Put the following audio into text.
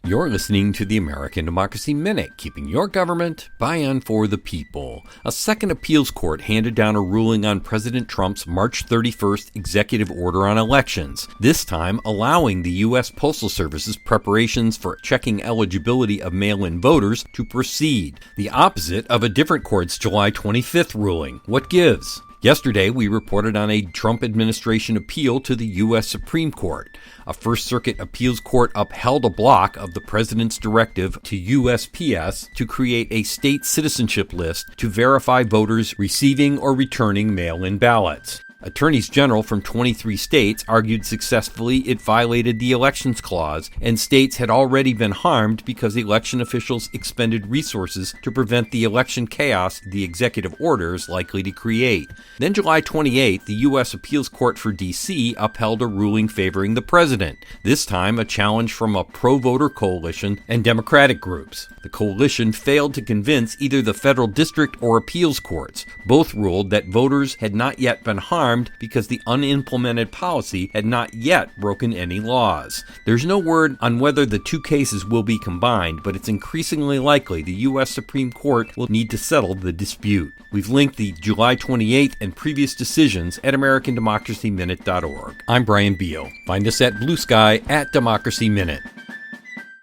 You're listening to the American Democracy Minute, keeping your government by and for the people. A second appeals court handed down a ruling on President Trump's March 31st executive order on elections, this time allowing the U.S. Postal Service's preparations for checking eligibility of mail-in voters to proceed, the opposite of a different court's July 25th ruling. What gives? Yesterday, we reported on a Trump administration appeal to the U.S. Supreme Court. A First Circuit appeals court upheld a block of the president's directive to USPS to create a state citizenship list to verify voters receiving or returning mail-in ballots. Attorneys general from 23 states argued successfully it violated the Elections Clause, and states had already been harmed because election officials expended resources to prevent the election chaos the executive order is likely to create. Then July 28th, the U.S. Appeals Court for D.C. upheld a ruling favoring the president, this time a challenge from a pro-voter coalition and Democratic groups. The coalition failed to convince either the federal district or appeals courts. Both ruled that voters had not yet been harmed because the unimplemented policy had not yet broken any laws. There's no word on whether the two cases will be combined, but it's increasingly likely the U.S. Supreme Court will need to settle the dispute. We've linked the July 28th and previous decisions at AmericanDemocracyMinute.org. I'm Brian Beal. Find us at Blue Sky at Democracy Minute.